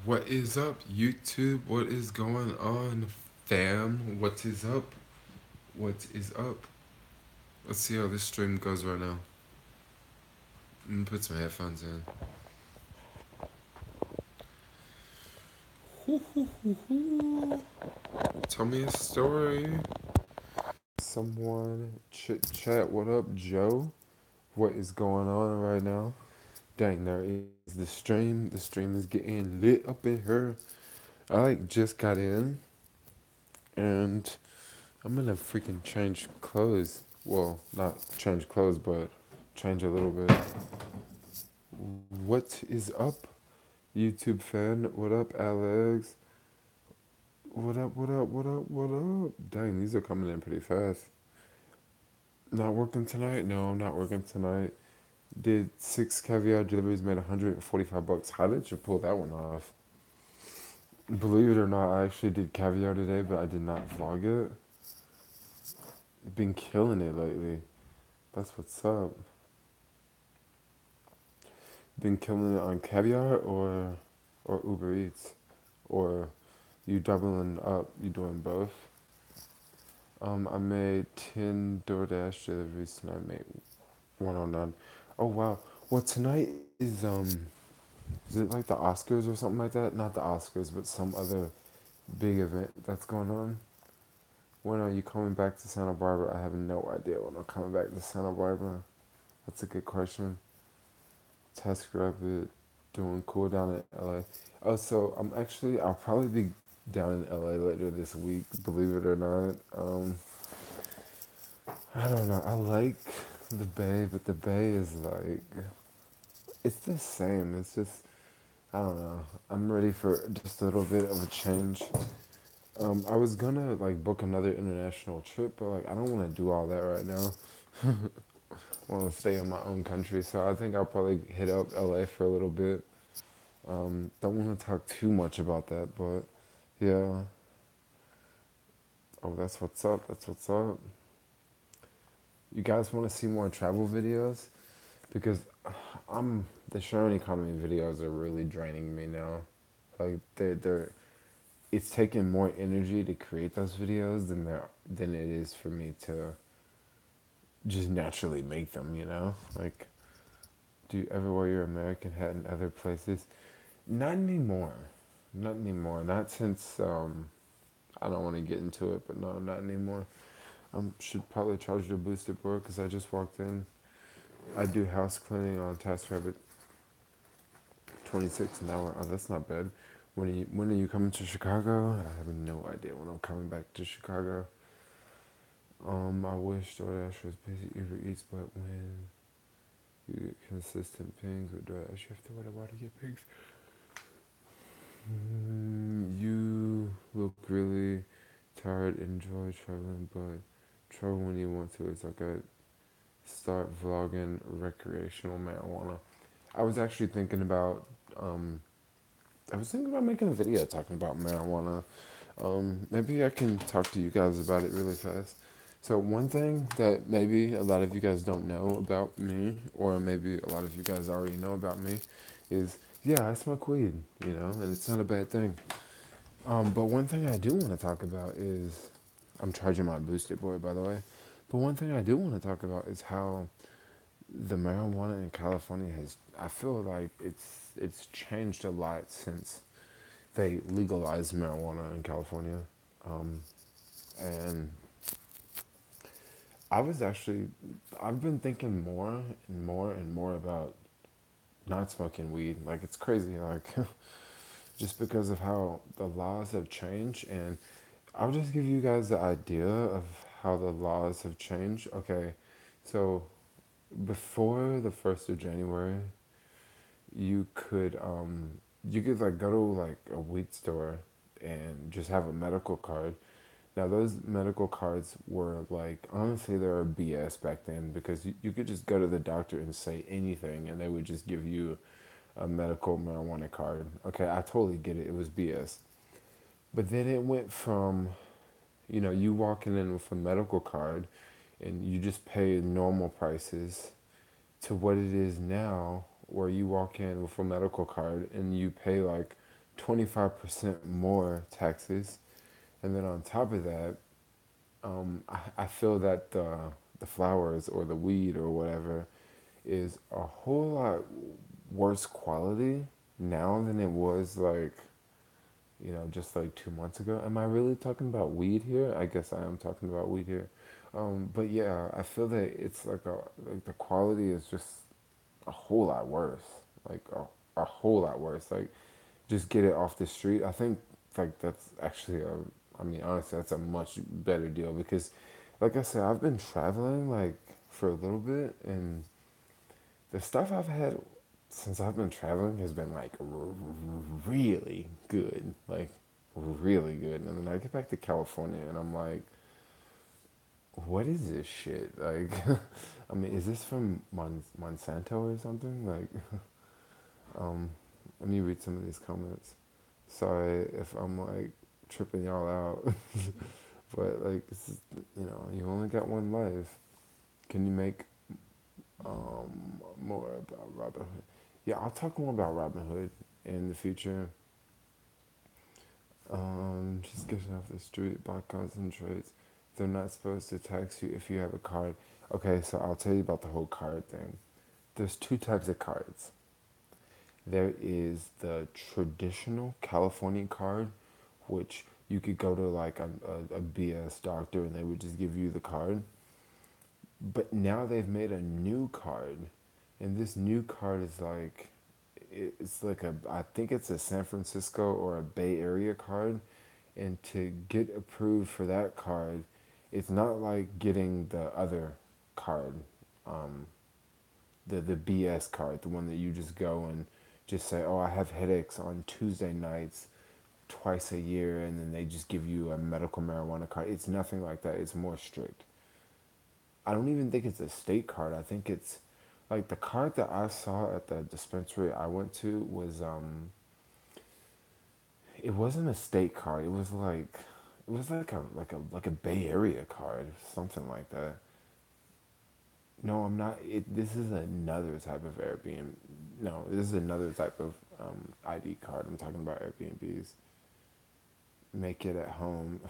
What is up, YouTube? What is going on, fam? What is up? What is up? Let's see how this stream goes right now. I'm gonna put some headphones in. Hoo, hoo, hoo, hoo. Tell me a story. Someone chit chat. What up, Joe? What is going on right now? Dang, there is the stream. The stream is getting lit up in here. I just got in and I'm gonna freaking change clothes. Well, not change clothes, but change a little bit. What is up, YouTube fan? What up, Alex? What up, what up, what up, what up? Dang, these are coming in pretty fast. Not working tonight? No, I'm not working tonight. Did 6 caviar deliveries, made 145 bucks. How did you pull that one off? Believe it or not, I actually did caviar today, but I did not vlog it. Been killing it lately. That's what's up. Been killing it on caviar or Uber Eats, or you doubling up? You doing both? I made 10 DoorDash deliveries tonight. I made 109. Oh wow. Well, tonight is it like the Oscars or something like that? Not the Oscars, but some other big event that's going on. When are you coming back to Santa Barbara? I have no idea when I'm coming back to Santa Barbara. That's a good question. Task Rapid, doing cool down in LA. Oh, so I'll probably be down in LA later this week, believe it or not. I don't know. I like the Bay, but the Bay is it's the same. It's just, I don't know. I'm ready for just a little bit of a change. I was gonna book another international trip, but I don't want to do all that right now. I want to stay in my own country, so I think I'll probably hit up LA for a little bit. Don't want to talk too much about that, but yeah. Oh, that's what's up. That's what's up. You guys want to see more travel videos? Because the sharing economy videos are really draining me now. They're it's taking more energy to create those videos than it is for me to just naturally make them. Do you ever wear your American hat in other places? Not anymore. Not anymore. Not since I don't want to get into it, but no, not anymore. Should probably charge the boosted board because I just walked in. I do house cleaning on TaskRabbit 26 an hour. Oh, that's not bad. When are you coming to Chicago? I have no idea when I'm coming back to Chicago. I wish DoorDash was busy Uber Eats, but when you get consistent pings with DoorDash, you have to wait a while to get pings. You look really tired. Enjoy traveling, but travel when you want to. It's like a start vlogging recreational marijuana. I was actually thinking about making a video talking about marijuana. Maybe I can talk to you guys about it really fast. So one thing that maybe a lot of you guys don't know about me, or maybe a lot of you guys already know about me, is yeah, I smoke weed, and it's not a bad thing. But one thing I do want to talk about is, I'm charging my boosted boy, by the way. But one thing I do want to talk about is how the marijuana in California has. I feel like it's changed a lot since they legalized marijuana in California, um, and I was actually I've been thinking more and more and more about not smoking weed. Like it's crazy, just because of how the laws have changed, and I'll just give you guys the idea of how the laws have changed. Okay, so before the 1st of January, you could go to a weed store and just have a medical card. Now those medical cards were honestly they were BS back then because you could just go to the doctor and say anything and they would just give you a medical marijuana card. Okay, I totally get it. It was BS. But then it went from, you walking in with a medical card and you just pay normal prices to what it is now, where you walk in with a medical card and you pay 25% more taxes. And then on top of that, I feel that the flowers or the weed or whatever is a whole lot worse quality now than it was like, just like 2 months ago. Am I really talking about weed here? I guess I am talking about weed here. But yeah, I feel that it's like the quality is just a whole lot worse. Like a whole lot worse. Like just get it off the street. I think like that's actually I mean honestly that's a much better deal because like I said, I've been traveling like for a little bit and the stuff I've had since I've been traveling has been like really good. Like really good. And then I get back to California and I'm like, what is this shit? Like I mean, is this from Monsanto or something? Like um let me read some of these comments. Sorry if I'm like tripping y'all out. But like this is, you only got one life. Can you make more about Robin Hood? Yeah, I'll talk more about Robin Hood in the future. Just getting off the street, buy concentrates. They're not supposed to tax you if you have a card. Okay, so I'll tell you about the whole card thing. There's two types of cards. There is the traditional California card, which you could go to like a BS doctor and they would just give you the card. But now they've made a new card, and this new card is like, it's like I think it's a San Francisco or a Bay Area card, and to get approved for that card, it's not like getting the other card, um, the BS card, the one that you just go and just say, oh, I have headaches on Tuesday nights twice a year, and then they just give you a medical marijuana card. It's nothing like that. It's more strict. I don't even think it's a state card. I think it's like the card that I saw at the dispensary I went to was it wasn't a state card. It was like a Bay Area card, something like that. No, I'm not. This is another type of Airbnb. No, this is another type of ID card. I'm talking about Airbnbs. Make it at home.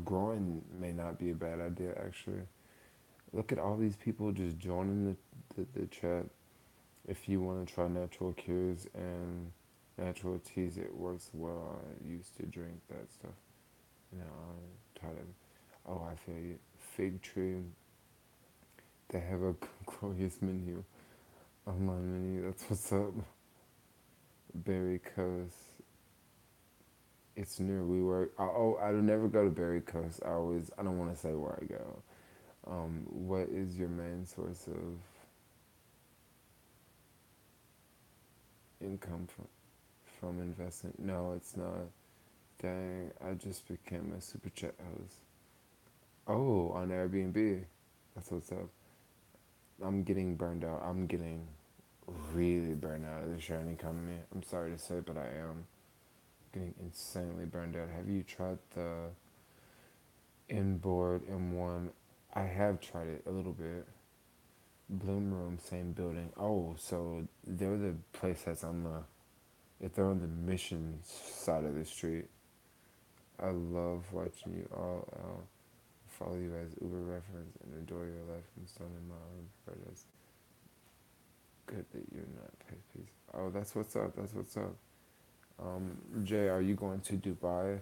Growing may not be a bad idea actually. Look at all these people just joining the chat. If you want to try natural cures and natural teas, it works well. I used to drink that stuff. I try to. Oh, I feel you. Fig tree. They have a glorious menu. Online menu. That's what's up. Berry Coast. It's near WeWork. I'll never go to Berry Coast. I don't want to say where I go. What is your main source of income from investing? No, it's not. Dang, I just became a super chat host. Oh, on Airbnb. That's what's up. I'm getting burned out. I'm getting really burned out of the sharing economy. I'm sorry to say, but I am getting insanely burned out. Have you tried the inboard M1? I have tried it a little bit. Bloom Room, same building. Oh, so they're the place that's on the, if they're on the Mission side of the street. I love watching you all out. Follow you as Uber reference and enjoy your life from Stone in my own paradise. Good that you're not paid peace. Oh, that's what's up. That's what's up. Jay, are you going to Dubai?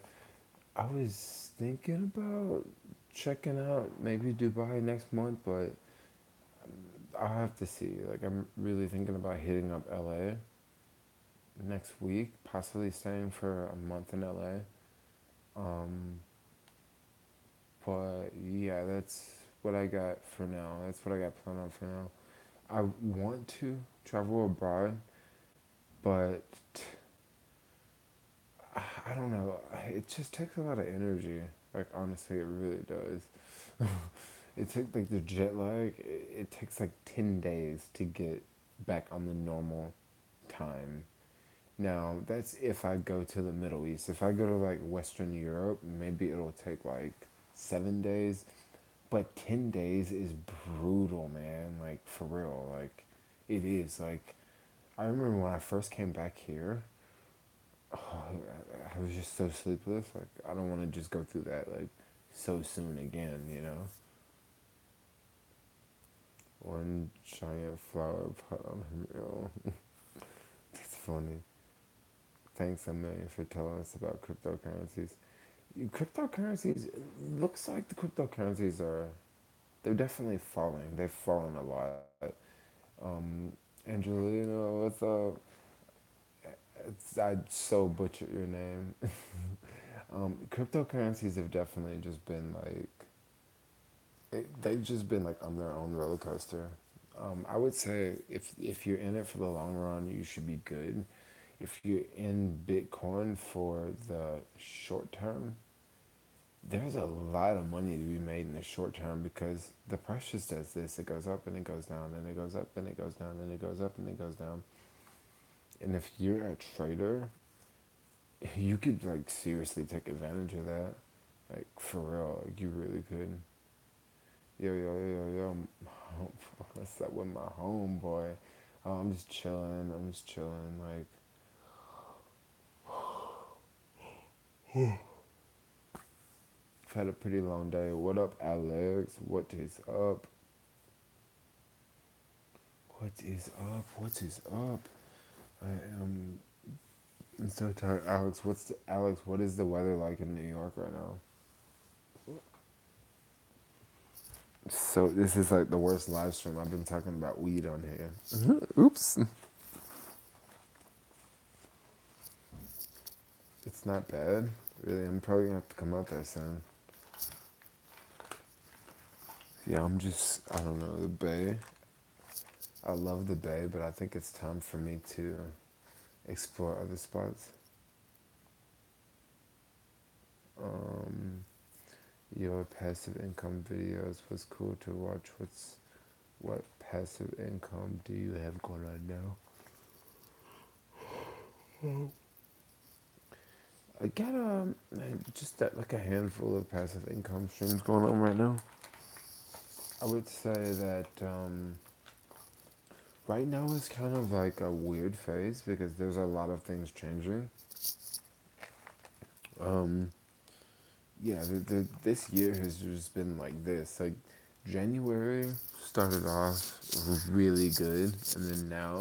I was thinking about checking out maybe Dubai next month, but I'll have to see. Like, I'm really thinking about hitting up LA next week, possibly staying for a month in LA. Um, but yeah, that's what I got for now. That's what I got planned on for now. I want to travel abroad, but I don't know. It just takes a lot of energy. Like honestly, it really does. It takes like the jet lag. It takes like 10 days to get back on the normal time. Now that's if I go to the Middle East. If I go to like Western Europe, maybe it'll take like 7 days. But 10 days is brutal, man. Like for real. Like it is. Like I remember when I first came back here. Oh, I was just so sleepless. Like I don't want to just go through that like so soon again. You know, one giant flower pot on him. That's funny. Thanks a million for telling us about cryptocurrencies. Cryptocurrencies, it looks like the cryptocurrencies are, they're definitely falling. They've fallen a lot. Um, Angelina, what's up? I so butchered your name. Cryptocurrencies have definitely just been like, they've just been like on their own roller coaster. I would say if you're in it for the long run, you should be good. If you're in Bitcoin for the short term, there's a lot of money to be made in the short term because the price just does this. It goes up and it goes down and it goes up and it goes down and it goes up and it goes down. And if you're a trader, you could like seriously take advantage of that. Like for real, like you really could. Yo, yo, yo, yo. What's up with my homeboy? Oh, I'm just chilling. I'm just chilling. Like, I've had a pretty long day. What up, Alex? What is up? What is up? What is up? I am. I'm so tired, Alex. Alex? What is the weather like in New York right now? So this is like the worst live stream. I've been talking about weed on here. Oops. It's not bad. Really, I'm probably gonna have to come out there soon. Yeah, I'm just, I don't know, the Bay. I love the Bay, but I think it's time for me to explore other spots. Um, your passive income videos was cool to watch. What passive income do you have going on now? I got just that, like a handful of passive income streams going on right now. I would say that right now is kind of like a weird phase because there's a lot of things changing. Um, yeah, this year has just been like this. Like January started off really good, and then now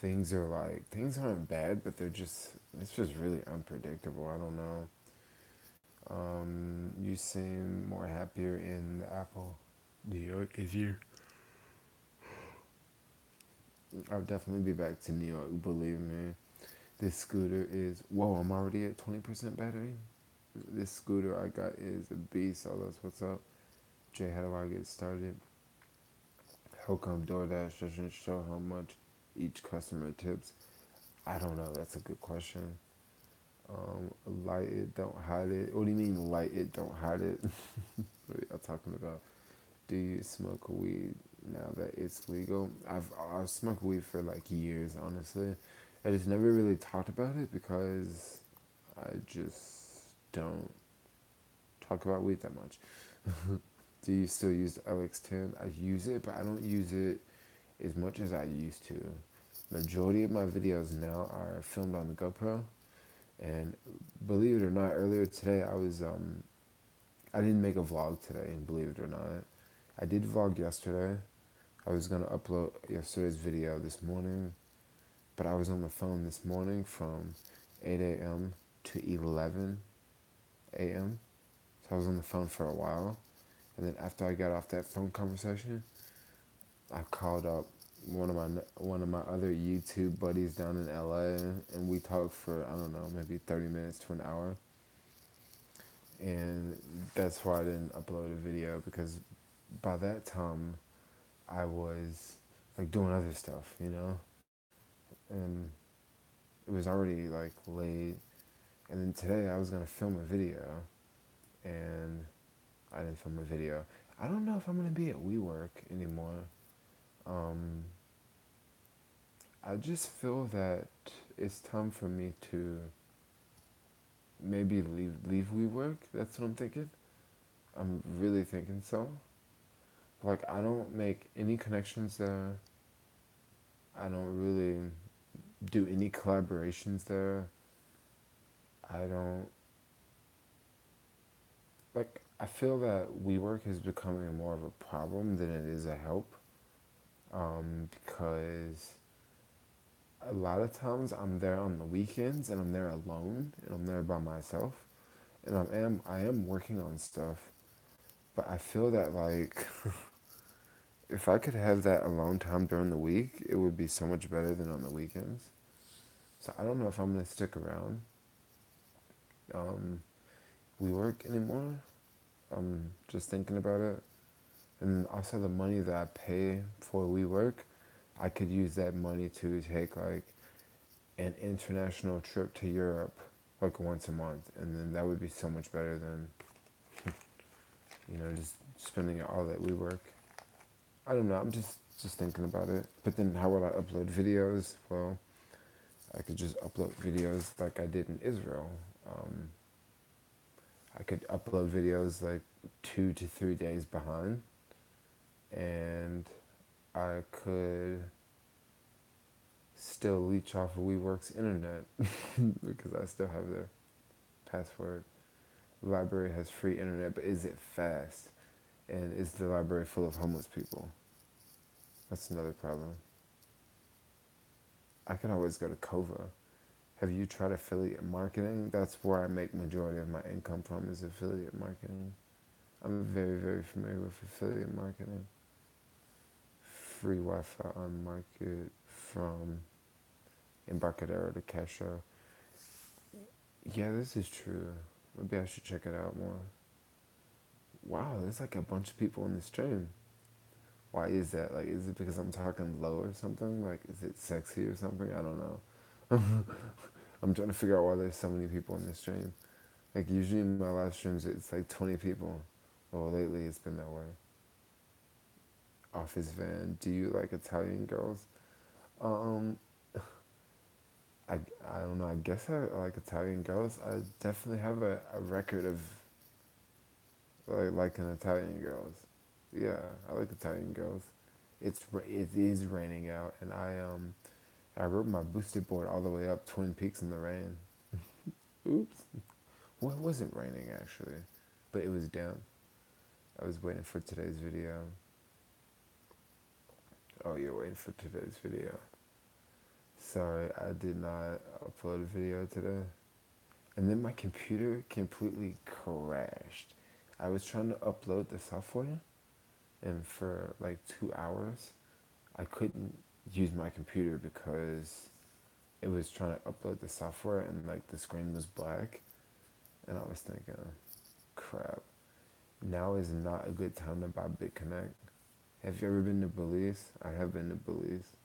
things aren't bad, but it's just really unpredictable. I don't know. You seem more happier in Apple, New York is you. I'll definitely be back to New York. Believe me. This scooter is whoa. I'm already at 20% battery. This scooter I got is a beast. Oh, that's what's up. Jay, how do I get started? How come DoorDash doesn't show how much each customer tips? I don't know. That's a good question. Light it, don't hide it. What do you mean, light it, don't hide it? What are y'all talking about? Do you smoke weed now that it's legal? I've smoked weed for like years, honestly. I just never really talked about it because I just don't talk about weed that much. Do you still use the LX10? I use it, but I don't use it as much as I used to. Majority of my videos now are filmed on the GoPro, and believe it or not, earlier today I didn't make a vlog today, believe it or not. I did vlog yesterday. I was gonna upload yesterday's video this morning, but I was on the phone this morning from 8 a.m. to 11 a.m. So I was on the phone for a while, and then after I got off that phone conversation, I called up one of my other YouTube buddies down in LA, and we talked for I don't know maybe 30 minutes to an hour, and that's why I didn't upload a video because by that time I was like doing other stuff, and it was already like late, and then today I was gonna film a video, and I didn't film a video. I don't know if I'm gonna be at WeWork anymore. Um, I just feel that it's time for me to maybe leave WeWork. That's what I'm thinking. I'm really thinking so. Like I don't make any connections there. I don't really do any collaborations there. I don't like. I feel that WeWork is becoming more of a problem than it is a help. Because a lot of times I'm there on the weekends and I'm there alone and I'm there by myself and I am working on stuff, but I feel that like if I could have that alone time during the week, it would be so much better than on the weekends. So I don't know if I'm gonna stick around um, WeWork anymore. I'm just thinking about it, and also the money that I pay for WeWork, I could use that money to take like an international trip to Europe like once a month, and then that would be so much better than just spending it all at WeWork. I don't know. I'm just thinking about it. But then how would I upload videos? Well, I could just upload videos like I did in Israel. Um, I could upload videos like 2 to 3 days behind, and I could still leech off of WeWork's internet because I still have their password. The library has free internet, but is it fast? And is the library full of homeless people? That's another problem. I can always go to Kova. Have you tried affiliate marketing? That's where I make majority of my income from is affiliate marketing. I'm very, very familiar with affiliate marketing. Free Wi-Fi on market from Embarcadero to Casho. Yeah, this is true. Maybe I should check it out more. Wow, there's like a bunch of people in the stream. Why is that? Like, is it because I'm talking low or something? Like, is it sexy or something? I don't know. I'm trying to figure out why there's so many people in the stream. Like, usually in my live streams, it's like 20 people. Well, lately it's been that way. Office van. Do you like Italian girls? Um, I don't know. I guess I like Italian girls. I definitely have a record of like liking Italian girls. Yeah, I like Italian girls. It is raining out, and I rode my boosted board all the way up Twin Peaks in the rain. Oops. Well, it wasn't raining actually, but it was down. I was waiting for today's video. Oh, you're waiting for today's video. Sorry, I did not upload a video today. And then my computer completely crashed. I was trying to upload the software, and for like 2 hours, I couldn't use my computer because it was trying to upload the software and like the screen was black. And I was thinking, crap, now is not a good time to buy BitConnect. Have you ever been to Belize? I have been to Belize.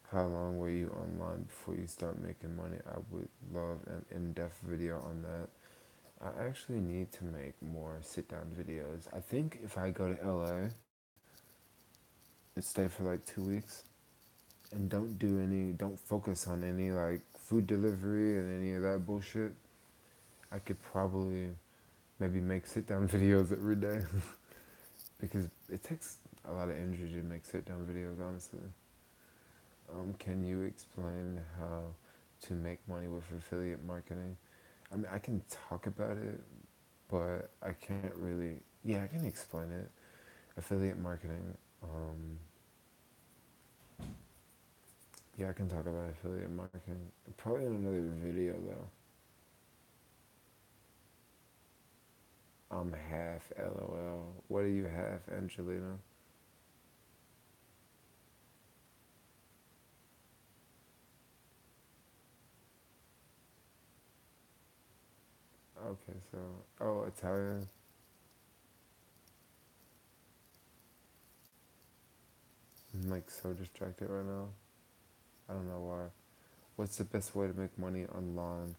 How long were you online before you start making money? I would love an in-depth video on that. I actually need to make more sit-down videos. I think if I go to LA and stay for like 2 weeks and don't focus on any like food delivery and any of that bullshit, I could probably maybe make sit-down videos every day because it takes a lot of energy to make sit-down videos, honestly. Can you explain how to make money with affiliate marketing? I mean, I can talk about it, but I can't really. Yeah, I can explain it. Affiliate marketing. Yeah, I can talk about affiliate marketing. Probably in another video though. I'm half LOL. What are you half, Angelina? Okay, so Italian. I'm like so distracted right now. I don't know why. What's the best way to make money online?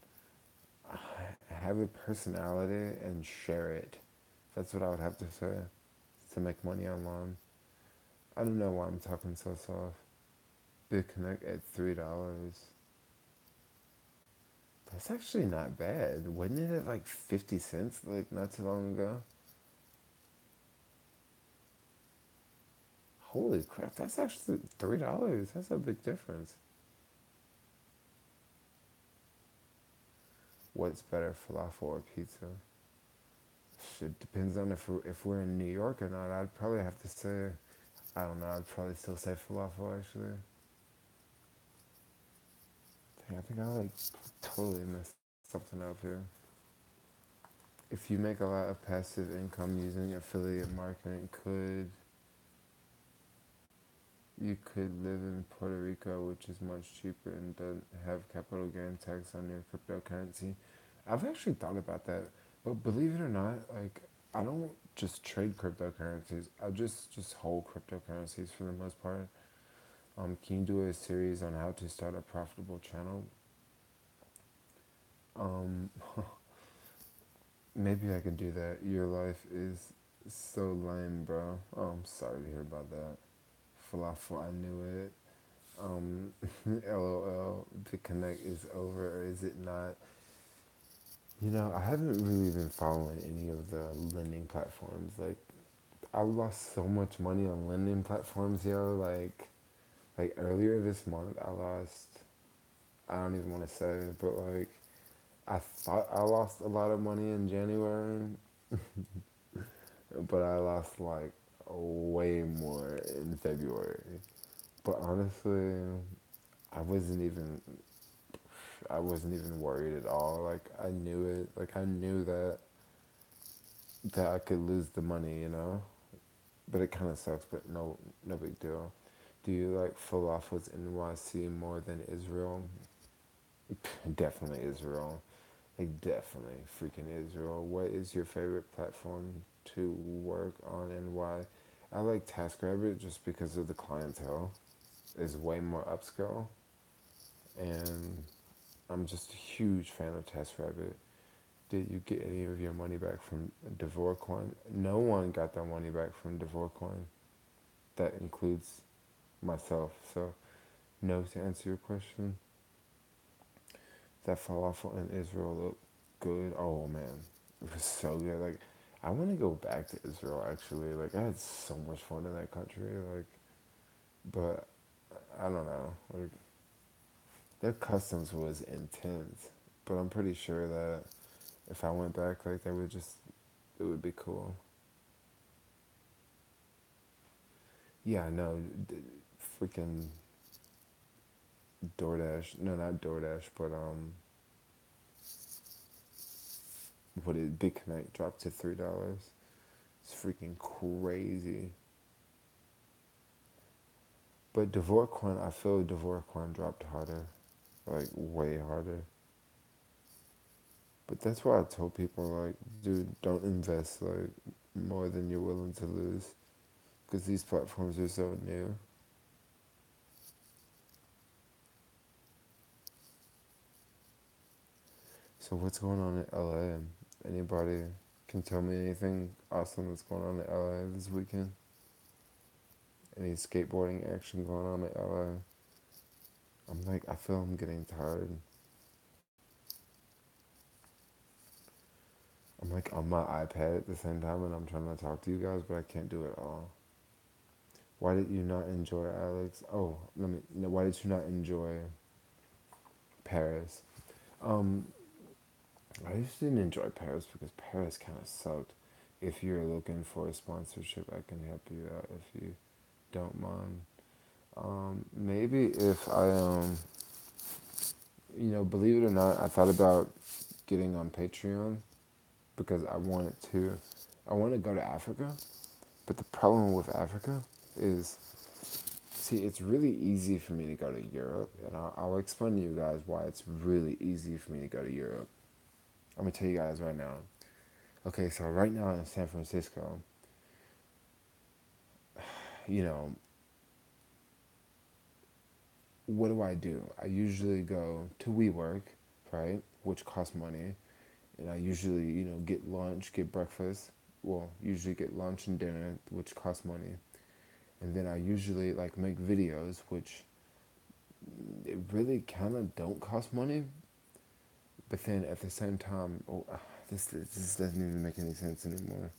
Have a personality and share it. That's what I would have to say to make money online. I don't know why I'm talking so soft. BitConnect at $3. That's actually not bad. Wasn't it at like 50 cents like not too long ago? Holy crap, that's actually $3. That's a big difference. What's better, falafel or pizza? Shit depends on if we're in New York or not. I'd probably have to say, I don't know. I'd probably still say falafel actually. Dang, I think I like totally messed something up here. If you make a lot of passive income using affiliate marketing, you could live in Puerto Rico, which is much cheaper and doesn't have capital gain tax on your cryptocurrency. I've actually thought about that, but believe it or not, like I don't just trade cryptocurrencies. I just hold cryptocurrencies for the most part. Can you do a series on how to start a profitable channel? Um, Maybe I could do that. Your life is so lame, bro. Oh, I'm sorry to hear about that. Falafel, I knew it. Um, LOL, the connect is over, or is it not? I haven't really been following any of the lending platforms. Like, I lost so much money on lending platforms, yo. Like earlier this month, I don't even want to say it, but like, I thought I lost a lot of money in January, but I lost like way more in February. But honestly, I wasn't even I wasn't even worried at all. Like I knew it. Like I knew that I could lose the money. But it kind of sucks. But no big deal. Do you like falafels NYC more than Israel? Definitely Israel. Like definitely freaking Israel. What is your favorite platform to work on and why? I like TaskRabbit just because of the clientele. It's way more upscale, and I'm just a huge fan of TaskRabbit. Did you get any of your money back from DeVorcoin? No one got their money back from DeVorcoin. That includes myself. So, no to answer your question. That falafel in Israel looked good. Oh man, it was so good. Like, I want to go back to Israel actually. Like, I had so much fun in that country. Like, but I don't know. Like, their customs was intense. But I'm pretty sure that if I went back, like, it would be cool. Yeah, I know. Freaking DoorDash. No, not DoorDash, but what is Big Connect dropped to $3. It's freaking crazy. But Devorcoin, I feel Devorcoin dropped harder, like way harder. But that's why I told people like, dude, don't invest like more than you're willing to lose, because these platforms are so new. So what's going on in LA? Anybody can tell me anything awesome that's going on in LA this weekend? Any skateboarding action going on in LA? I feel I'm getting tired. I'm like on my iPad at the same time and I'm trying to talk to you guys, but I can't do it all. Why did you not enjoy Alex? Oh, no, why did you not enjoy Paris? Um, I just didn't enjoy Paris because Paris kind of sucked. If you're looking for a sponsorship, I can help you out if you don't mind. Maybe if believe it or not, I thought about getting on Patreon because I want to go to Africa. But the problem with Africa is, see, it's really easy for me to go to Europe, and I'll explain to you guys why it's really easy for me to go to Europe. I'm gonna tell you guys right now. Okay, so right now in San Francisco, you know, what do? I usually go to WeWork, right, which costs money, and I usually, get lunch, get breakfast. Well, usually get lunch and dinner, which costs money, and then I usually like make videos, which it really kind of don't cost money, but then at the same time, this doesn't even make any sense anymore.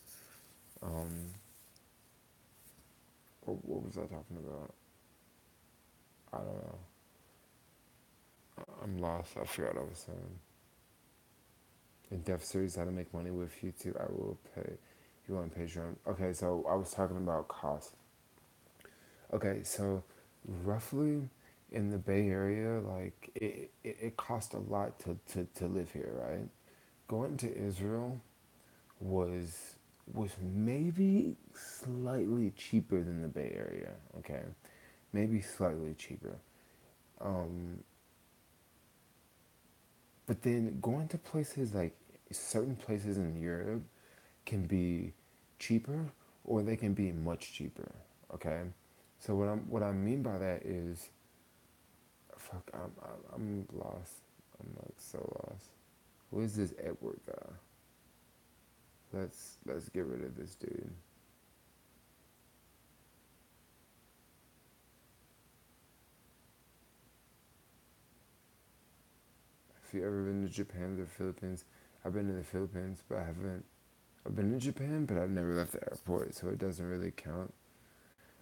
Um, what was I talking about? I don't know. I'm lost. I forgot what I was saying. in Def Series How to Make Money with YouTube. I will pay you on Patreon. Okay, so I was talking about cost. Okay, so roughly in the Bay Area, like it cost a lot to live here, right? Going to Israel was was maybe slightly cheaper than the Bay Area, okay? Maybe slightly cheaper. Um, but then going to places like certain places in Europe can be cheaper or they can be much cheaper, okay? So what I mean by that is fuck I'm lost. I'm like so lost. Who is this Edward guy? Let's get rid of this dude. If you ever been to Japan or the Philippines, I've been to the Philippines, but I haven't. I've been to Japan, but I've never left the airport, so it doesn't really count.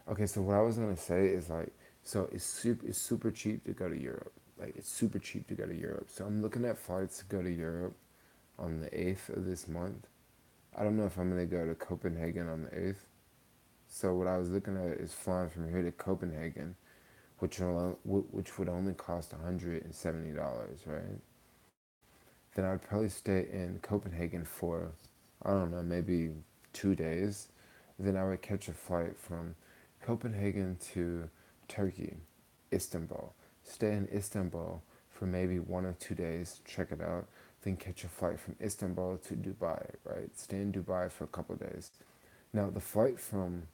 Okay, so what I was gonna say is like, so it's super cheap to go to Europe. Like it's super cheap to go to Europe. So I'm looking at flights to go to Europe on the 8th of this month. I don't know if I'm gonna go to Copenhagen on the 8th. So what I was looking at is flying from here to Copenhagen, which would only cost $170, right? Then I'd probably stay in Copenhagen for, I don't know, maybe 2 days. Then I would catch a flight from Copenhagen to Turkey, Istanbul. Stay in Istanbul for maybe 1 or 2 days, check it out. Then catch a flight from Istanbul to Dubai, right? Stay in Dubai for a couple days. Now the flight from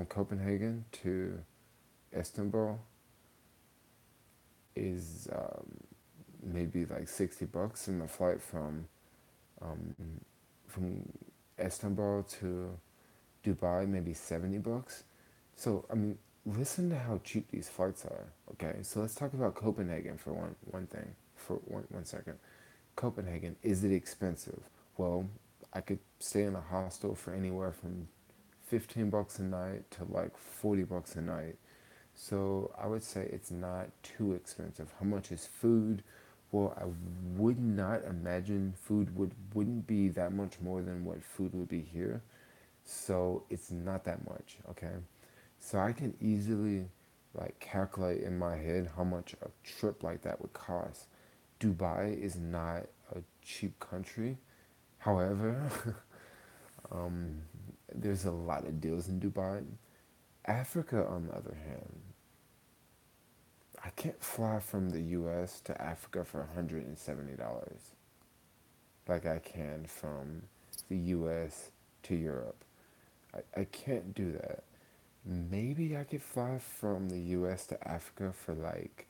Copenhagen to Istanbul is maybe like $60, and the flight um, from Istanbul to Dubai maybe $70. So I mean, listen to how cheap these flights are. Okay, so let's talk about Copenhagen for one thing for one second. Copenhagen, is it expensive? Well, I could stay in a hostel for anywhere from $15 a night to like $40 a night. So I would say it's not too expensive. How much is food? Well, I would not imagine food wouldn't be that much more than what food would be here. So it's not that much, okay? So I can easily like calculate in my head how much a trip like that would cost. Dubai is not a cheap country. However, um, there's a lot of deals in Dubai. Africa, on the other hand, I can't fly from the US to Africa for $170 like I can from the US to Europe. I can't do that. Maybe I could fly from the US to Africa for like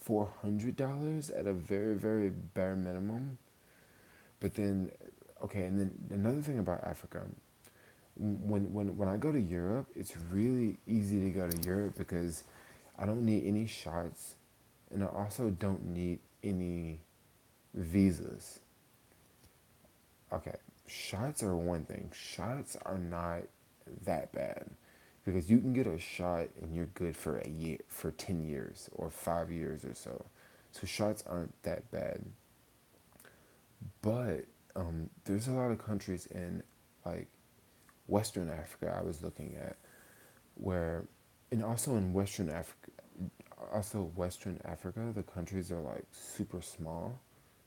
$400 at a very, very bare minimum. But then, okay, and then another thing about Africa, when I go to Europe, it's really easy to go to Europe because I don't need any shots, and I also don't need any visas. Okay, shots are one thing. Shots are not that bad because you can get a shot and you're good for a year, for 10 years or 5 years or so. So shots aren't that bad. But there's a lot of countries in like Western Africa I was looking at where, and also in Western Africa, the countries are like super small.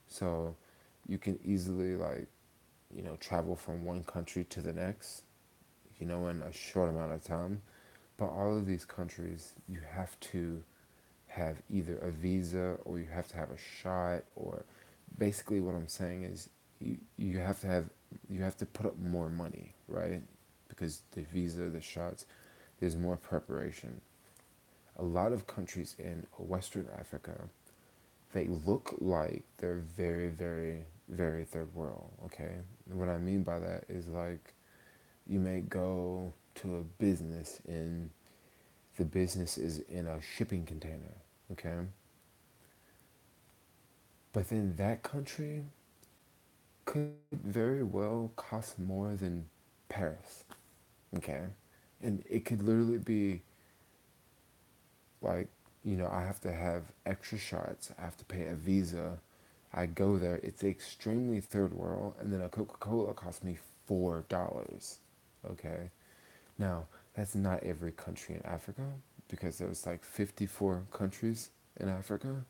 So you can easily like, travel from one country to the next, in a short amount of time. But all of these countries, you have to have either a visa or you have to have a shot, or basically what I'm saying is you have to put up more money, right? Because the visa, the shots, there's more preparation. A lot of countries in Western Africa, they look like they're very, very, very third world, okay? And what I mean by that is like you may go to a business and the business is in a shipping container, okay? But then that country could very well cost more than Paris, okay? And it could literally be like, I have to have extra shots, I have to pay a visa, I go there, it's extremely third world, and then a Coca Cola costs me $4. Okay? Now, that's not every country in Africa, because there's like 54 countries in Africa.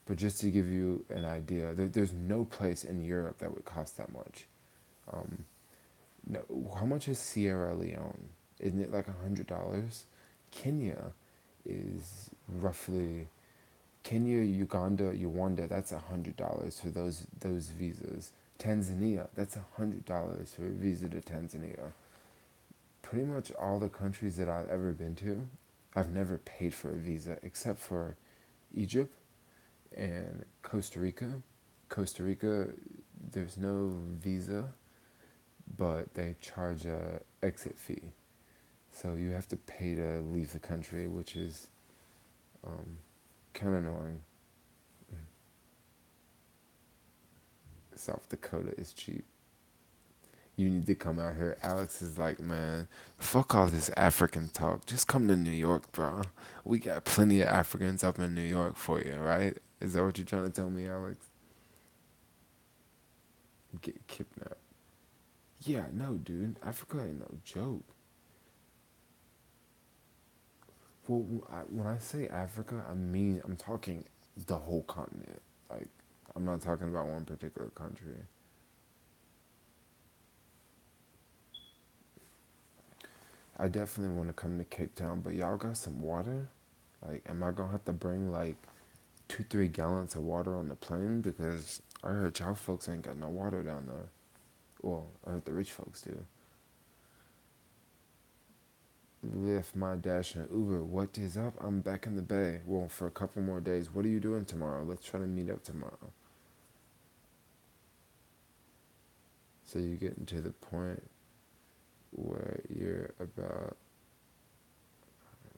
But just to give you an idea, there's no place in Europe that would cost that much. Um, no, how much is Sierra Leone? Isn't it like $100? Kenya is roughly Kenya, Uganda, Rwanda. That's $100 for those visas. Tanzania, that's $100 for a visa to Tanzania. Pretty much all the countries that I've ever been to, I've never paid for a visa except for Egypt and Costa Rica. Costa Rica, there's no visa, but they charge a exit fee. So you have to pay to leave the country, which is um, kind of annoying. South Dakota is cheap. You need to come out here. Alex is like, man, fuck all this African talk. Just come to New York, bro. We got plenty of Africans up in New York for you, right? Is that what you're trying to tell me, Alex? Get kidnapped. Yeah, no, dude. Africa ain't no joke. Well, when I say Africa, I mean, I'm talking the whole continent. Like, I'm not talking about one particular country. I definitely want to come to Cape Town, but y'all got some water? Like, am I gonna have to bring like 2, 3 gallons of water on the plane? Because I heard y'all folks ain't got no water down there. Well, I heard the rich folks do. Lyft, my dash, and Uber. What is up? I'm back in the Bay. Well, for a couple more days. What are you doing tomorrow? Let's try to meet up tomorrow. So you're getting to the point where you're about,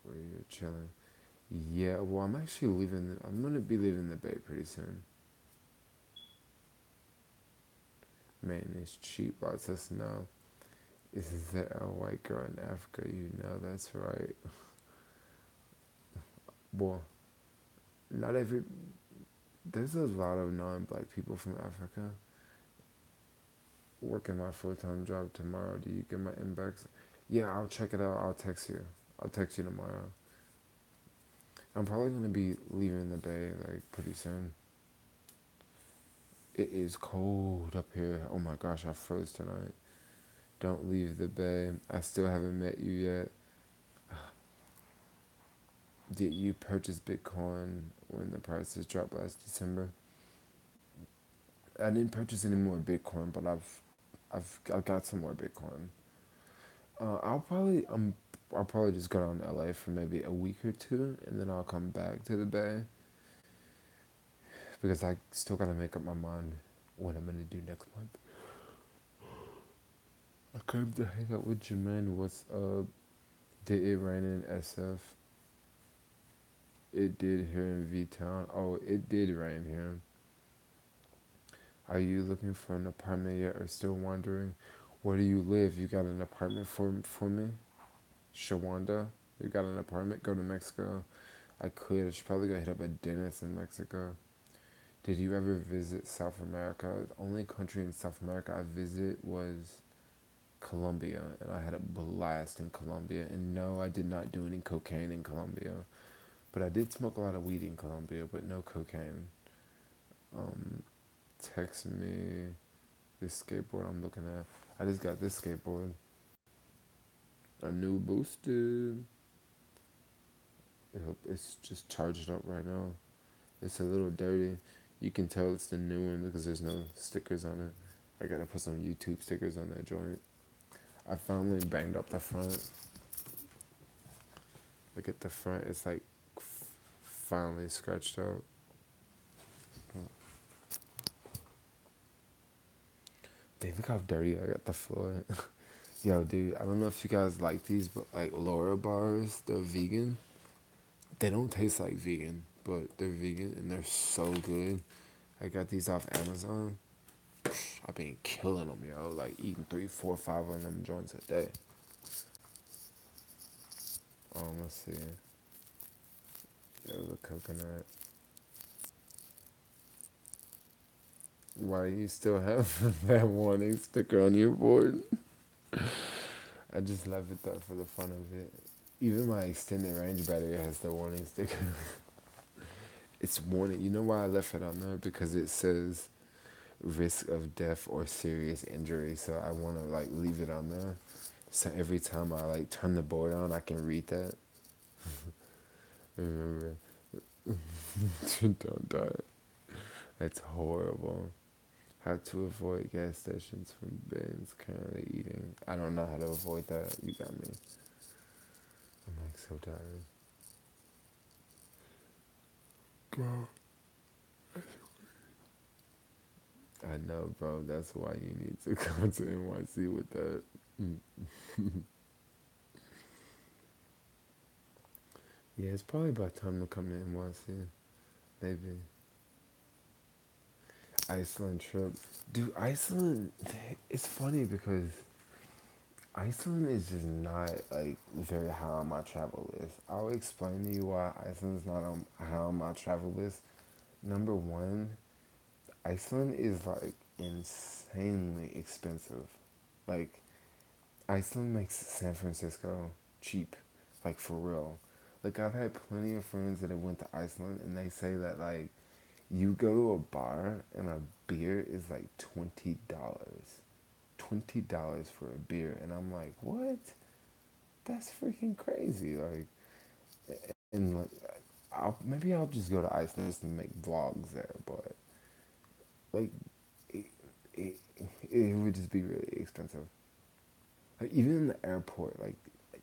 where you're chilling. Yeah, well, I'm actually leaving. I'm gonna be leaving the Bay pretty soon. Man, it's cheap. Lots of snow. Is there a white girl in Africa? You know that's right. Well, not every. There's a lot of non-black people from Africa working my full-time job tomorrow. Do you get my inbox? Yeah, I'll check it out. I'll text you. I'll text you tomorrow. I'm probably gonna be leaving the Bay like pretty soon. It is cold up here. Oh my gosh, I froze tonight. Don't leave the Bay. I still haven't met you yet. Did you purchase Bitcoin when the prices dropped last December? I didn't purchase any more Bitcoin, but I've got some more Bitcoin. I'll probably just go down to LA for maybe a week or two, and then I'll come back to the Bay because I still gotta make up my mind what I'm gonna do next month. I came to hang out with Jermaine. What's up? Did it rain in SF? It did here in V Town. Oh, it did rain here. Are you looking for an apartment yet or still wondering? Where do you live? You got an apartment for me? Shawanda? You got an apartment? Go to Mexico. I could. I should probably go hit up a dentist in Mexico. Did you ever visit South America? The only country in South America I visited was Colombia, and I had a blast in Colombia. And no, I did not do any cocaine in Colombia, but I did smoke a lot of weed in Colombia, but no cocaine. Um, Text me this skateboard I'm looking at. I just got this skateboard, a new boosted. It's just charged up right now. It's a little dirty. You can tell it's the new one because there's no stickers on it. I gotta put some YouTube stickers on that joint. I finally banged up the front. Look at the front. It's like finally scratched out. Dude, look how dirty I got the floor. Yo, dude, I don't know if you guys like these, but like Laura bars, they're vegan. They don't taste like vegan, but they're vegan and they're so good. I got these off Amazon. I've been killing them, yo. Like eating 3, 4, 5 of them joints a day. Let's see. Yo, the coconut. Why you still have that warning sticker on your board? I just love it though for the fun of it. Even my extended range battery has the warning sticker. It's warning. You know why I left it on there? Because it says risk of death or serious injury. So I want to like leave it on there. So every time I like turn the board on, I can read that. Remember, don't die. That's horrible. How to avoid gas stations from bins currently eating. I don't know how to avoid that. You got me. I'm like so tired. Bro, I know, bro. That's why you need to come to NYC with that. Yeah, it's probably about time to come to NYC. Maybe. Iceland trip. Dude, Iceland, it's funny because Iceland is just not like very high on my travel list. I'll explain to you why Iceland's not on high on my travel list. Number one, Iceland is like insanely expensive. Like Iceland makes San Francisco cheap, like for real. Like I've had plenty of friends that have went to Iceland and they say that like you go to a bar and a beer is like $20. $20 for a beer and I'm like, what? That's freaking crazy. Like and like maybe I'll just go to Iceland just to make vlogs there, but like it, it, it would just be really expensive. Like even in the airport, like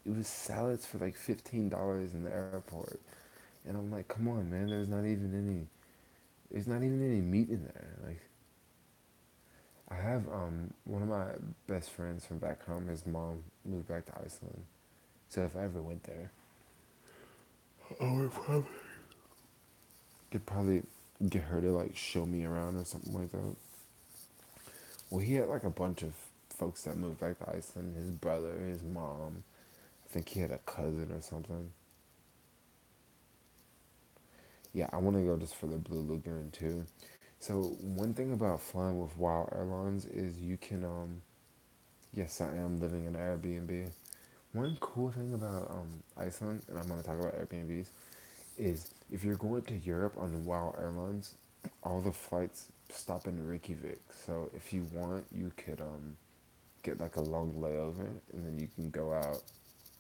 it was salads for like $15 in the airport, and I'm like, come on, man, there's not even any meat in there. Like I have one of my best friends from back home. His mom moved back to Iceland, so if I ever went there, I would probably could probably get her to like show me around or something like that. Well, he had like a bunch of folks that moved back to Iceland. His brother, his mom. I think he had a cousin or something. Yeah, I want to go just for the Blue Lagoon too. So one thing about flying with Wild Airlines is you can yes, I am living in an Airbnb. One cool thing about Iceland, and I'm gonna talk about Airbnbs, is if you're going to Europe on Wild Airlines, all the flights stop in Reykjavik. So if you want, you could get like a long layover, and then you can go out,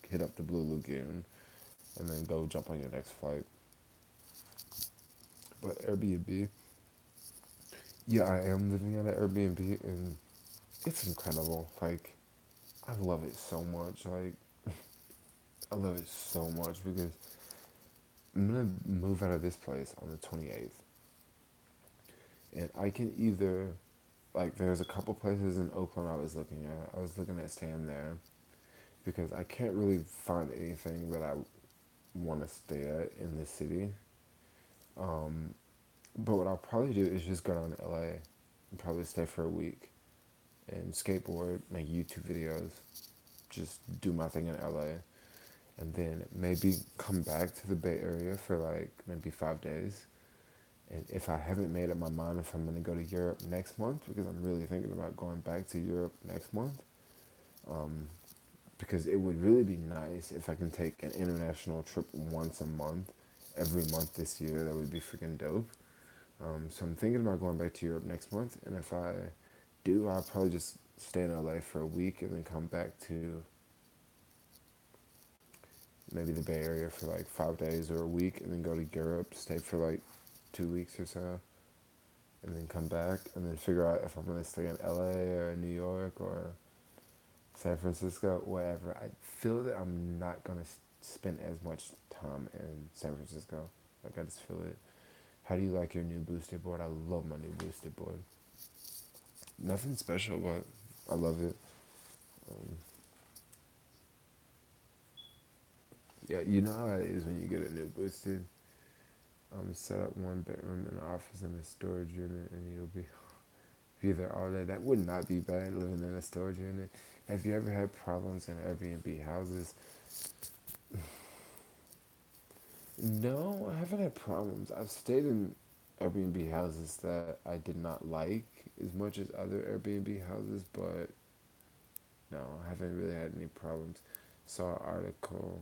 hit up the Blue Lagoon, and then go jump on your next flight. But Airbnb, yeah, I am living at an Airbnb, and it's incredible. Like, I love it so much. Like, I love it so much because I'm gonna move out of this place on the 28th, and I can either like there's a couple places in Oakland I was looking at. I was looking at staying there because I can't really find anything that I want to stay at in the city. Um, but what I'll probably do is just go down to LA and probably stay for a week and skateboard, make YouTube videos, just do my thing in LA, and then maybe come back to the Bay Area for like maybe 5 days. And if I haven't made up my mind if I'm gonna go to Europe next month, because I'm really thinking about going back to Europe next month, um, because it would really be nice if I can take an international trip once a month, every month this year. That would be freaking dope. So I'm thinking about going back to Europe next month, and if I do, I'll probably just stay in LA for a week and then come back to maybe the Bay Area for like 5 days or a week, and then go to Europe, stay for like 2 weeks or so, and then come back, and then figure out if I'm gonna stay in LA or New York or San Francisco, whatever. I feel that I'm not gonna spend as much time in San Francisco. Like I just feel it. How do you like your new boosted board? I love my new boosted board. Nothing special, but I love it. Um, yeah, you know how it is when you get a new boosted. Set up one bedroom, an office, and a storage unit, and you'll be there all day. That would not be bad living in a storage unit. Have you ever had problems in Airbnb houses? No, I haven't had problems. I've stayed in. Airbnb houses that I did not like as much as other Airbnb houses, but no, I haven't really had any problems. Saw an article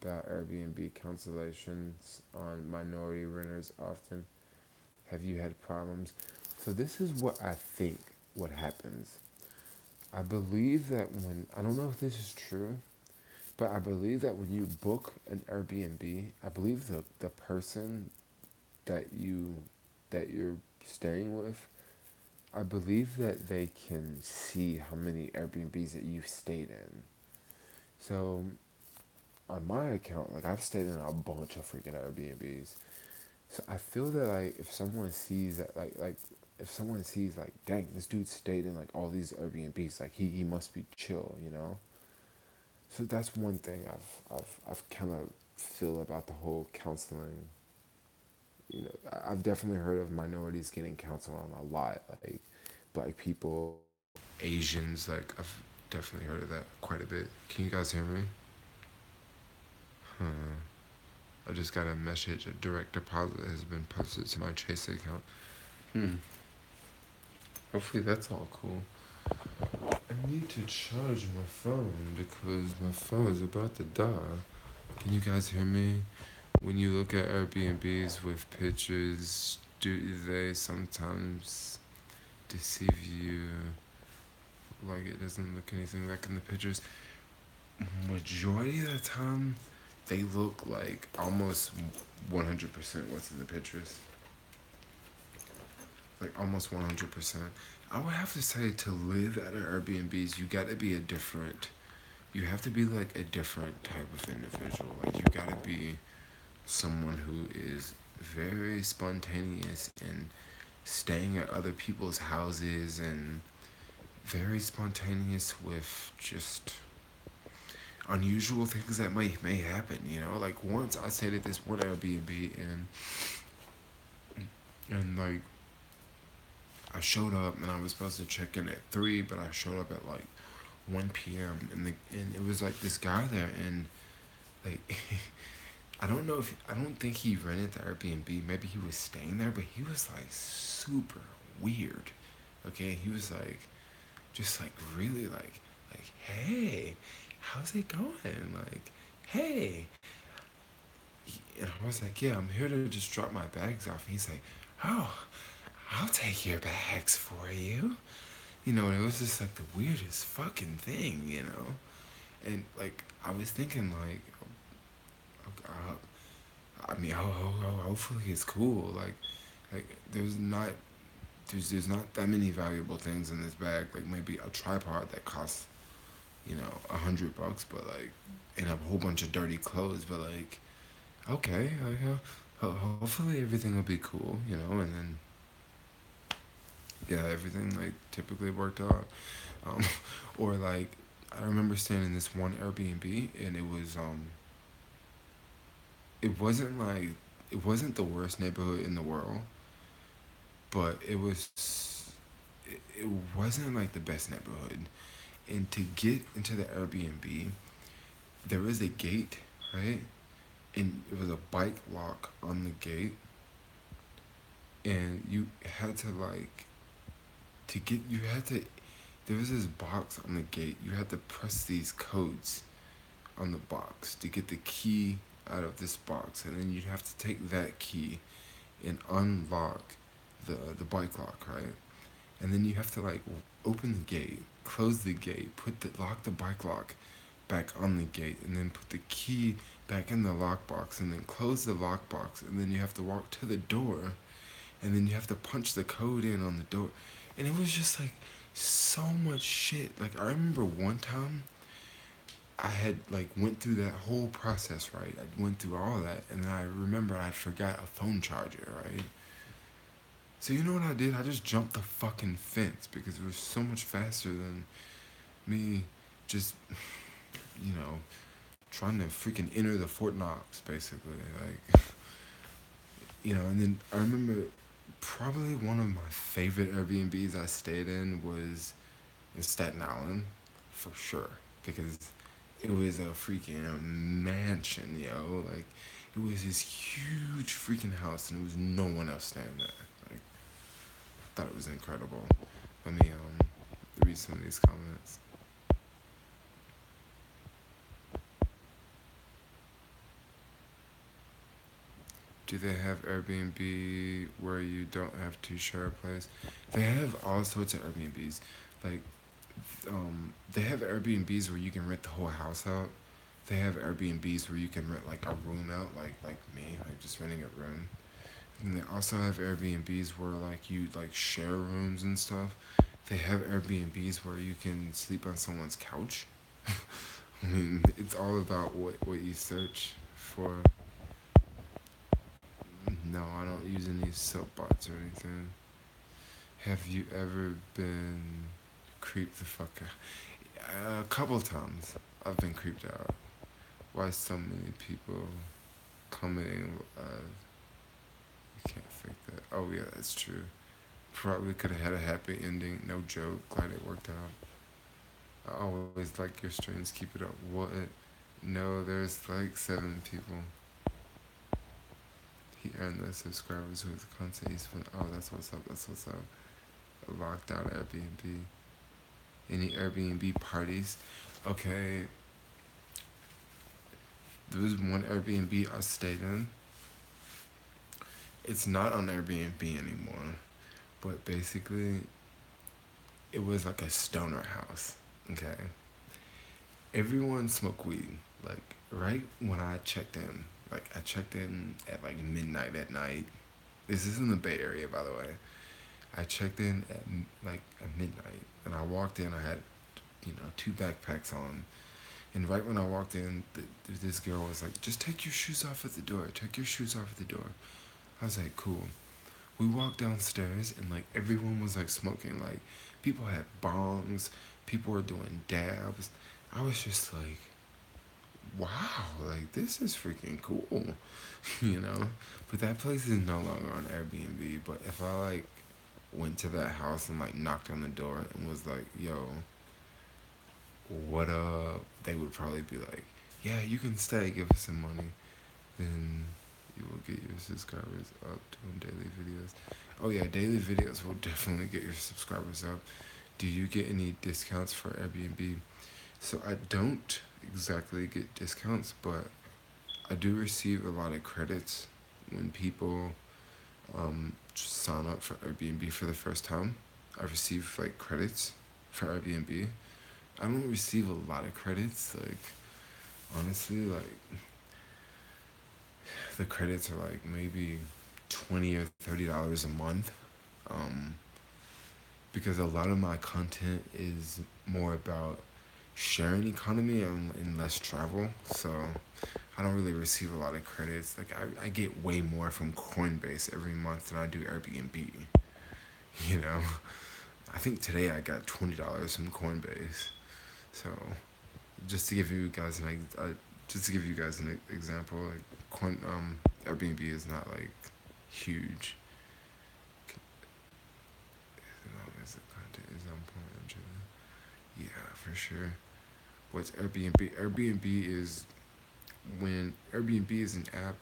about Airbnb cancellations on minority renters often. Have you had problems? So this is what I think what happens. I believe that when I don't know if this is true, but I believe that when you book an Airbnb, I believe the person that you're staying with, I believe that they can see how many Airbnbs that you've stayed in. So on my account, like I've stayed in a bunch of freaking Airbnbs. So I feel that like if someone sees that like if someone sees like, dang, this dude stayed in like all these Airbnbs, like he must be chill, you know? So that's one thing I've kind of feel about the whole counseling. You know, I've definitely heard of minorities getting counseled on a lot, like black people, Asians. Like I've definitely heard of that quite a bit. Can you guys hear me? Huh. I just got a message. A direct deposit has been posted to my Chase account. Hmm. Hopefully that's all cool. I need to charge my phone because my phone is about to die. Can you guys hear me? When you look at Airbnbs with pictures, do they sometimes deceive you? Like it doesn't look anything like in the pictures. Majority of the time, they look like almost 100% what's in the pictures. Like almost 100%. I would have to say to live at an Airbnbs, you gotta be a different. You have to be like a different type of individual. Like you gotta be someone who is very spontaneous and staying at other people's houses and very spontaneous with just unusual things that may happen, you know? Like once I stayed at this one Airbnb and like I showed up and I was supposed to check in at 3, but I showed up at like 1 p.m. And it was like this guy there and like I don't think he rented the Airbnb. Maybe he was staying there, but he was like super weird. Okay, he was like just like really like hey, how's it going? Like hey, and I was like, yeah, I'm here to just drop my bags off. And he's like, oh, I'll take your bags for you. You know, and it was just like the weirdest fucking thing, you know. And like I was thinking like, I mean, hopefully it's cool. Like there's not that many valuable things in this bag. Like maybe a tripod that costs $100, but like, and a whole bunch of dirty clothes. But like, okay, like, hopefully everything will be cool, you know. And then yeah, everything like typically worked out. Um, or like I remember staying in this one Airbnb, and it wasn't like it wasn't the worst neighborhood in the world, but it wasn't like the best neighborhood. And to get into the Airbnb, there was a gate, right? And it was a bike lock on the gate, and you had to like to get you had to there was this box on the gate. You had to press these codes on the box to get the key out of this box, and then you'd have to take that key and unlock the bike lock, right? And then you have to like open the gate, close the gate, lock the bike lock back on the gate, and then put the key back in the lockbox, and then close the lockbox, and then you have to walk to the door, and then you have to punch the code in on the door, and it was just like so much shit. Like I remember one time I had like went through that whole process, right? I went through all that, and then I remember I forgot a phone charger, right? So you know what I did? I just jumped the fucking fence because it was so much faster than me just, you know, trying to freaking enter the Fort Knox, basically. Like, and then I remember probably one of my favorite Airbnbs I stayed in was in Staten Island, for sure, because it was a freaking mansion, yo. Like, It was this huge freaking house, and there was no one else staying there. Like, I thought it was incredible. Let me read some of these comments. Do they have Airbnb where you don't have to share a place? They have all sorts of Airbnbs. Like, they have Airbnbs where you can rent the whole house out. They have Airbnbs where you can rent like a room out, like me, like just renting a room. And they also have Airbnbs where like you like share rooms and stuff. They have Airbnbs where you can sleep on someone's couch. I mean, it's all about what you search for. No, I don't use any soapbox or anything. Have you ever been creeped the fuck out? A couple times I've been creeped out. Why so many people commenting? You can't fake that. Oh yeah, that's true. Probably could have had a happy ending. No joke. Glad it worked out. I always like your streams. Keep it up. What? No, there's like 7 people. He earned the subscribers with content he's put. Oh, that's what's up. That's what's up. Locked out Airbnb. Any Airbnb parties? Okay, there was one Airbnb I stayed in. It's not on Airbnb anymore, but basically, it was like a stoner house. Okay, everyone smoked weed. Like right when I checked in, like I checked in at like midnight at night. This is in the Bay Area, by the way. I checked in at like at midnight, and I walked in. I had, 2 backpacks on, and right when I walked in, this girl was like, "Just take your shoes off at the door. Take your shoes off at the door." I was like, "Cool." We walked downstairs, and like everyone was like smoking. Like people had bongs, people were doing dabs. I was just like, "Wow, like this is freaking cool," you know. But that place is no longer on Airbnb. But if I like went to that house and like knocked on the door and was like, "Yo, what up?" They would probably be like, "Yeah, you can stay. Give us some money." Then you will get your subscribers up doing daily videos. Oh yeah, daily videos will definitely get your subscribers up. Do you get any discounts for Airbnb? So I don't exactly get discounts, but I do receive a lot of credits when people sign up for Airbnb for the first time. I receive like credits for Airbnb. I don't receive a lot of credits. Like honestly, like the credits are like maybe $20 or $30 a month, um, because a lot of my content is more about sharing economy and less travel. So I don't really receive a lot of credits. Like I get way more from Coinbase every month than I do Airbnb. You know, I think today I got $20 from Coinbase. So just to give you guys an example, like Airbnb is not like huge. As long as the content is on point, yeah, for sure. What's Airbnb? Airbnb is an app,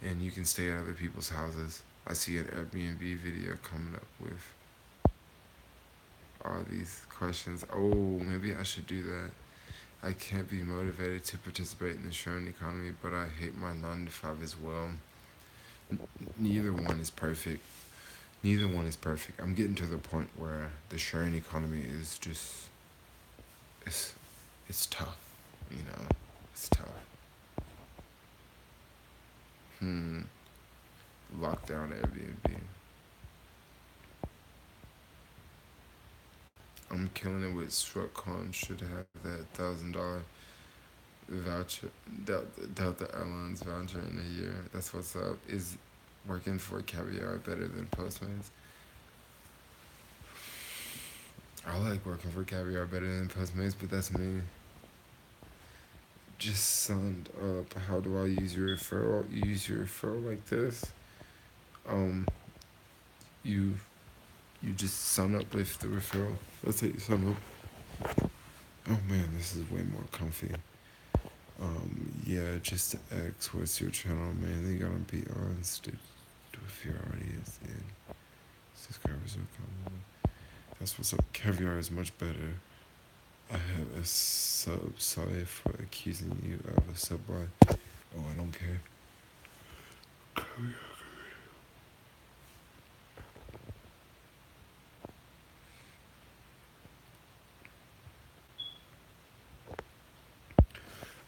and you can stay at other people's houses. I see an Airbnb video coming up with all these questions. Oh, maybe I should do that. I can't be motivated to participate in the sharing economy, but I hate my 9 to 5 as well. Neither one is perfect. Neither one is perfect. I'm getting to the point where the sharing economy is just it's it's tough, you know. It's tough. Hmm. Lockdown Airbnb. I'm killing it with StruckCon. Should have that $1,000 voucher, Delta Airlines voucher in a year. That's what's up. Is working for Caviar better than Postmates? I like working for Caviar better than Postmates, but that's me. Just signed up. How do I use your referral? You use your referral like this. Um, you you just sign up with the referral. Let's say you sign up. Oh man, this is way more comfy. Yeah, just to ask what's your channel mainly gonna be on. If you're already in subscribers will come. That's what's up. Caviar is much better. I have a sub. Sorry for accusing you of a sub line. Oh, I don't care.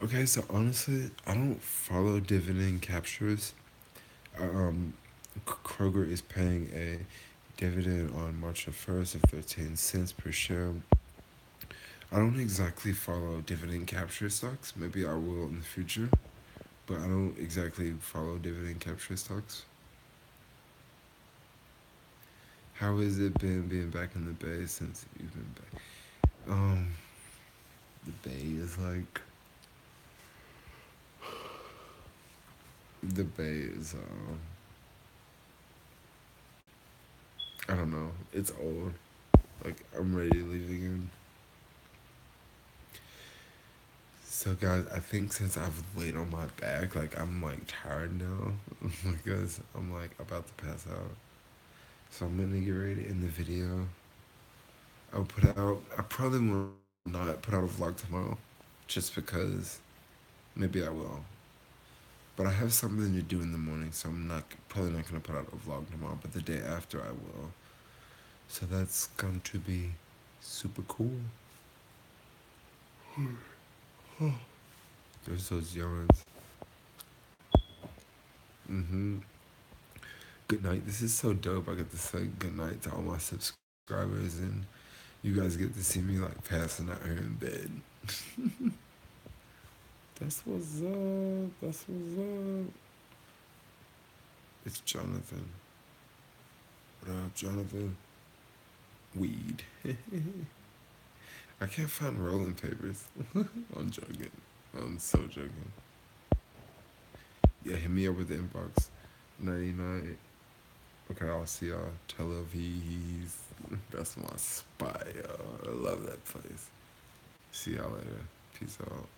Okay, so honestly, I don't follow dividend captures. Um, Kroger is paying a dividend on March the 1st of 13 cents per share. I don't exactly follow dividend capture stocks. Maybe I will in the future, but I don't exactly follow dividend capture stocks. How has it been being back in the Bay since you've been back? Um, the Bay is like the Bay is I don't know. It's old. Like I'm ready to leave again. So guys, I think since I've laid on my back, like I'm like tired now because I'm like about to pass out. So I'm gonna get ready to end the video. I'll put out. I probably will not put out a vlog tomorrow, just because maybe I will. But I have something to do in the morning, so I'm not probably not gonna put out a vlog tomorrow. But the day after I will. So that's going to be super cool. There's those yawns. Good night. This is so dope. I get to say good night to all my subscribers, and you guys get to see me like passing out here in bed. That's what's up. That's what's up. It's Jonathan. What up, Jonathan? Weed. I can't find rolling papers. I'm joking. I'm so joking. Yeah, hit me up with the inbox. 99. Okay, I'll see y'all. Tel Aviv. That's my spot, y'all. I love that place. See y'all later. Peace out.